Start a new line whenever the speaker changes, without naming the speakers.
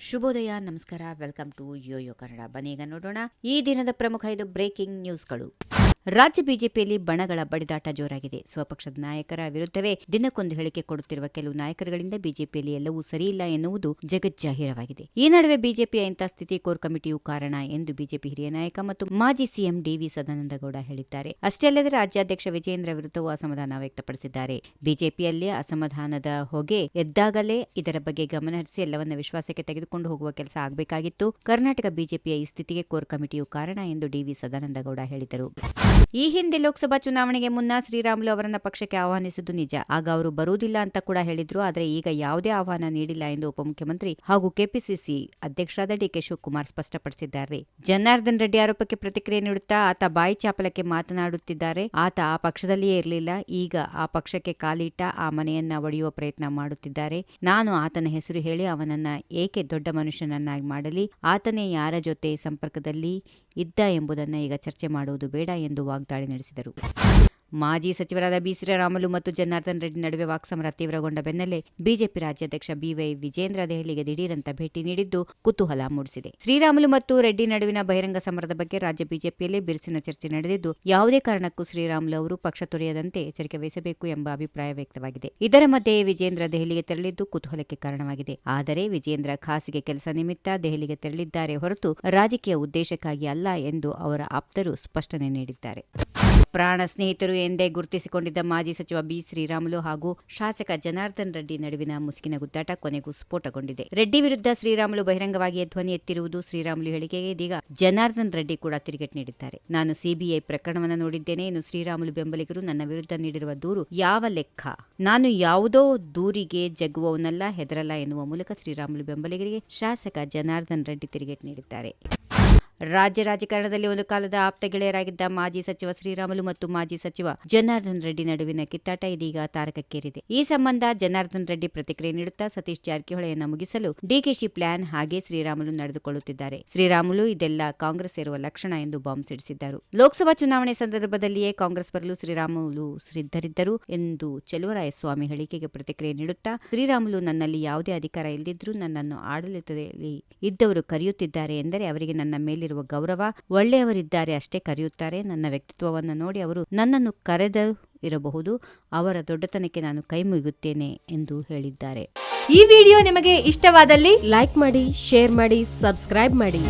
ಶುಭೋದಯ, ನಮಸ್ಕಾರ, welcome to Yoyo Kannada. ಬನ್ನಿ ಈಗ ನೋಡೋಣ ಈ ದಿನದ ಪ್ರಮುಖ 5 ಬ್ರೇಕಿಂಗ್ ನ್ಯೂಸ್ಗಳು. ರಾಜ್ಯ ಬಿಜೆಪಿಯಲ್ಲಿ ಬಣಗಳ ಬಡಿದಾಟ ಜೋರಾಗಿದೆ. ಸ್ವಪಕ್ಷದ ನಾಯಕರ ವಿರುದ್ಧವೇ ದಿನಕ್ಕೊಂದು ಹೇಳಿಕೆ ಕೊಡುತ್ತಿರುವ ಕೆಲವು ನಾಯಕರುಗಳಿಂದ ಬಿಜೆಪಿಯಲ್ಲಿ ಎಲ್ಲವೂ ಸರಿಯಿಲ್ಲ ಎನ್ನುವುದು ಜಗಜ್ಜಾಹೀರವಾಗಿದೆ. ಈ ನಡುವೆ ಬಿಜೆಪಿಯ ಇಂಥ ಸ್ಥಿತಿ ಕೋರ್ ಕಮಿಟಿಯೂ ಕಾರಣ ಎಂದು ಬಿಜೆಪಿ ಹಿರಿಯ ನಾಯಕ ಮತ್ತು ಮಾಜಿ ಸಿಎಂ ಡಿ.ವಿ. ಸದಾನಂದಗೌಡ ಹೇಳಿದ್ದಾರೆ. ಅಷ್ಟೇ ಅಲ್ಲದೆ ರಾಜ್ಯಾಧ್ಯಕ್ಷ ವಿಜಯೇಂದ್ರ ವಿರುದ್ಧವೂ ಅಸಮಾಧಾನ ವ್ಯಕ್ತಪಡಿಸಿದ್ದಾರೆ. ಬಿಜೆಪಿಯಲ್ಲಿ ಅಸಮಾಧಾನದ ಹೊಗೆ ಎದ್ದಾಗಲೇ ಇದರ ಬಗ್ಗೆ ಗಮನ ಹರಿಸಿ ಎಲ್ಲವನ್ನ ವಿಶ್ವಾಸಕ್ಕೆ ತೆಗೆದುಕೊಂಡು ಹೋಗುವ ಕೆಲಸ ಆಗಬೇಕಾಗಿತ್ತು. ಕರ್ನಾಟಕ ಬಿಜೆಪಿಯ ಈ ಸ್ಥಿತಿಗೆ ಕೋರ್ ಕಮಿಟಿಯೂ ಕಾರಣ ಎಂದು ಡಿ.ವಿ. ಸದಾನಂದಗೌಡ ಹೇಳಿದರು. ಈ ಹಿಂದೆ ಲೋಕಸಭಾ ಚುನಾವಣೆಗೆ ಮುನ್ನ ಶ್ರೀರಾಮುಲು ಅವರನ್ನ ಪಕ್ಷಕ್ಕೆ ಆಹ್ವಾನಿಸಿದ್ದು ನಿಜ. ಆಗ ಅವರು ಬರುವುದಿಲ್ಲ ಅಂತ ಕೂಡ ಹೇಳಿದ್ರು. ಆದರೆ ಈಗ ಯಾವುದೇ ಆಹ್ವಾನ ನೀಡಿಲ್ಲ ಎಂದು ಉಪಮುಖ್ಯಮಂತ್ರಿ ಹಾಗೂ ಕೆಪಿಸಿಸಿ ಅಧ್ಯಕ್ಷರಾದ ಡಿ.ಕೆ. ಶಿವಕುಮಾರ್ ಸ್ಪಷ್ಟಪಡಿಸಿದ್ದಾರೆ. ಜನಾರ್ದನ್ ರೆಡ್ಡಿ ಆರೋಪಕ್ಕೆ ಪ್ರತಿಕ್ರಿಯೆ ನೀಡುತ್ತಾ ಆತ ಬಾಯಿ ಚಾಪಲಕ್ಕೆ ಮಾತನಾಡುತ್ತಿದ್ದಾರೆ. ಆತ ಆ ಪಕ್ಷದಲ್ಲಿಯೇ ಇರಲಿಲ್ಲ. ಈಗ ಆ ಪಕ್ಷಕ್ಕೆ ಕಾಲಿಟ್ಟ ಆ ಮನೆಯನ್ನ ಒಡೆಯುವ ಪ್ರಯತ್ನ ಮಾಡುತ್ತಿದ್ದಾರೆ. ನಾನು ಆತನ ಹೆಸರು ಹೇಳಿ ಅವನನ್ನ ಏಕೆ ದೊಡ್ಡ ಮನುಷ್ಯನನ್ನಾಗಿ ಮಾಡಲಿ? ಆತನೇ ಯಾರ ಜೊತೆ ಸಂಪರ್ಕದಲ್ಲಿ ಇದ್ದ ಎಂಬುದನ್ನು ಈಗ ಚರ್ಚೆ ಮಾಡುವುದು ಬೇಡ ಎಂದು ವಾಗ್ದಾಳಿ ನಡೆಸಿದರು. ಮಾಜಿ ಸಚಿವರಾದ ಬಿ. ಶ್ರೀರಾಮುಲು ಮತ್ತು ಜನಾರ್ದನ್ ರೆಡ್ಡಿ ನಡುವೆ ವಾಕ್ಸಮರ ತೀವ್ರಗೊಂಡ ಬೆನ್ನಲ್ಲೇ ಬಿಜೆಪಿ ರಾಜ್ಯಾಧ್ಯಕ್ಷ ಬಿ.ವೈ. ವಿಜೇಂದ್ರ ದೆಹಲಿಗೆ ದಿಢೀರಂತ ಭೇಟಿ ನೀಡಿದ್ದು ಕುತೂಹಲ ಮೂಡಿಸಿದೆ. ಶ್ರೀರಾಮುಲು ಮತ್ತು ರೆಡ್ಡಿ ನಡುವಿನ ಬಹಿರಂಗ ಸಮರದ ಬಗ್ಗೆ ರಾಜ್ಯ ಬಿಜೆಪಿಯಲ್ಲಿ ಬಿರುಸಿನ ಚರ್ಚೆ ನಡೆದಿದ್ದು, ಯಾವುದೇ ಕಾರಣಕ್ಕೂ ಶ್ರೀರಾಮುಲು ಅವರು ಪಕ್ಷ ತೊರೆಯದಂತೆ ಎಚ್ಚರಿಕೆ ವಹಿಸಬೇಕು ಎಂಬ ಅಭಿಪ್ರಾಯ ವ್ಯಕ್ತವಾಗಿದೆ. ಇದರ ಮಧ್ಯೆ ವಿಜೇಂದ್ರ ದೆಹಲಿಗೆ ತೆರಳಿದ್ದು ಕುತೂಹಲಕ್ಕೆ ಕಾರಣವಾಗಿದೆ. ಆದರೆ ವಿಜೇಂದ್ರ ಖಾಸಗಿ ಕೆಲಸ ನಿಮಿತ್ತ ದೆಹಲಿಗೆ ತೆರಳಿದ್ದಾರೆ ಹೊರತು ರಾಜಕೀಯ ಉದ್ದೇಶಕ್ಕಾಗಿ ಅಲ್ಲ ಎಂದು ಅವರ ಆಪ್ತರು ಸ್ಪಷ್ಟನೆ ನೀಡಿದ್ದಾರೆ. ಪ್ರಾಣ ಸ್ನೇಹಿತರು ಎಂದೇ ಗುರುತಿಸಿಕೊಂಡಿದ್ದ ಮಾಜಿ ಸಚಿವ ಬಿ. ಶ್ರೀರಾಮುಲು ಹಾಗೂ ಶಾಸಕ ಜನಾರ್ದನ್ ರೆಡ್ಡಿ ನಡುವಿನ ಮುಸುಕಿನ ಗುದ್ದಾಟ ಕೊನೆಗೂ ಸ್ಫೋಟಗೊಂಡಿದೆ. ರೆಡ್ಡಿ ವಿರುದ್ಧ ಶ್ರೀರಾಮುಲು ಬಹಿರಂಗವಾಗಿಯೇ ಧ್ವನಿ ಎತ್ತಿರುವುದು. ಶ್ರೀರಾಮುಲು ಹೇಳಿಕೆಗೆ ಇದೀಗ ಜನಾರ್ದನ್ ರೆಡ್ಡಿ ಕೂಡ ತಿರುಗೇಟು ನೀಡಿದ್ದಾರೆ. ನಾನು ಸಿಬಿಐ ಪ್ರಕರಣವನ್ನು ನೋಡಿದ್ದೇನೆ. ಇನ್ನು ಶ್ರೀರಾಮುಲು ಬೆಂಬಲಿಗರು ನನ್ನ ವಿರುದ್ಧ ನೀಡಿರುವ ದೂರು ಯಾವ ಲೆಕ್ಕ? ನಾನು ಯಾವುದೋ ದೂರಿಗೆ ಜಗ್ಗುವವನಲ್ಲ, ಹೆದರಲ್ಲ ಎನ್ನುವ ಮೂಲಕ ಶ್ರೀರಾಮುಲು ಬೆಂಬಲಿಗರಿಗೆ ಶಾಸಕ ಜನಾರ್ದನ್ ರೆಡ್ಡಿ ತಿರುಗೇಟು ನೀಡಿದ್ದಾರೆ. ರಾಜ್ಯ ರಾಜಕಾರಣದಲ್ಲಿ ಒಂದು ಕಾಲದ ಆಪ್ತ ಗೆಳೆಯರಾಗಿದ್ದ ಮಾಜಿ ಸಚಿವ ಶ್ರೀರಾಮುಲು ಮತ್ತು ಮಾಜಿ ಸಚಿವ ಜನಾರ್ದನ್ ರೆಡ್ಡಿ ನಡುವಿನ ಕಿತ್ತಾಟ ಇದೀಗ ತಾರಕಕ್ಕೇರಿದೆ. ಈ ಸಂಬಂಧ ಜನಾರ್ದನ್ ರೆಡ್ಡಿ ಪ್ರತಿಕ್ರಿಯೆ ನೀಡುತ್ತಾ ಸತೀಶ್ ಜಾರಕಿಹೊಳಿಯನ್ನು ಮುಗಿಸಲು ಡಿಕೆಶಿ ಪ್ಲಾನ್ ಹಾಗೆ ಶ್ರೀರಾಮುಲು ನಡೆದುಕೊಳ್ಳುತ್ತಿದ್ದಾರೆ. ಶ್ರೀರಾಮುಲು ಇದೆಲ್ಲ ಕಾಂಗ್ರೆಸ್ ಸೇರುವ ಲಕ್ಷಣ ಎಂದು ಬಾಂಬ್ ಸಿಡಿಸಿದ್ದರು. ಲೋಕಸಭಾ ಚುನಾವಣೆ ಸಂದರ್ಭದಲ್ಲಿಯೇ ಕಾಂಗ್ರೆಸ್ ಬರಲು ಶ್ರೀರಾಮುಲು ಸಿದ್ಧರಿದ್ದರು ಎಂದು ಚೆಲುವರಾಯಸ್ವಾಮಿ ಹೇಳಿಕೆಗೆ ಪ್ರತಿಕ್ರಿಯೆ ನೀಡುತ್ತಾ, ಶ್ರೀರಾಮುಲು ನನ್ನಲ್ಲಿ ಯಾವುದೇ ಅಧಿಕಾರ ಇಲ್ಲದಿದ್ದರೂ ನನ್ನನ್ನು ಆಡಳಿತದಲ್ಲಿ ಇದ್ದವರು ಕರೆಯುತ್ತಿದ್ದಾರೆ ಎಂದರೆ ಅವರಿಗೆ ನನ್ನ ಮೇಲೆ ಗೌರವ, ಒಳ್ಳೆಯವರಿದ್ದಾರೆ ಅಷ್ಟೇ ಕರೆಯುತ್ತಾರೆ. ನನ್ನ ವ್ಯಕ್ತಿತ್ವವನ್ನು ನೋಡಿ ಅವರು ನನ್ನನ್ನು ಕರೆದ ಇರಬಹುದು. ಅವರ ದೊಡ್ಡತನಕ್ಕೆ ನಾನು ಕೈ ಮುಗಿಯುತ್ತೇನೆ ಎಂದು ಹೇಳಿದ್ದಾರೆ.
ಈ ವಿಡಿಯೋ ನಿಮಗೆ ಇಷ್ಟವಾದಲ್ಲಿ ಲೈಕ್ ಮಾಡಿ, ಶೇರ್ ಮಾಡಿ, ಸಬ್ಸ್ಕ್ರೈಬ್ ಮಾಡಿ.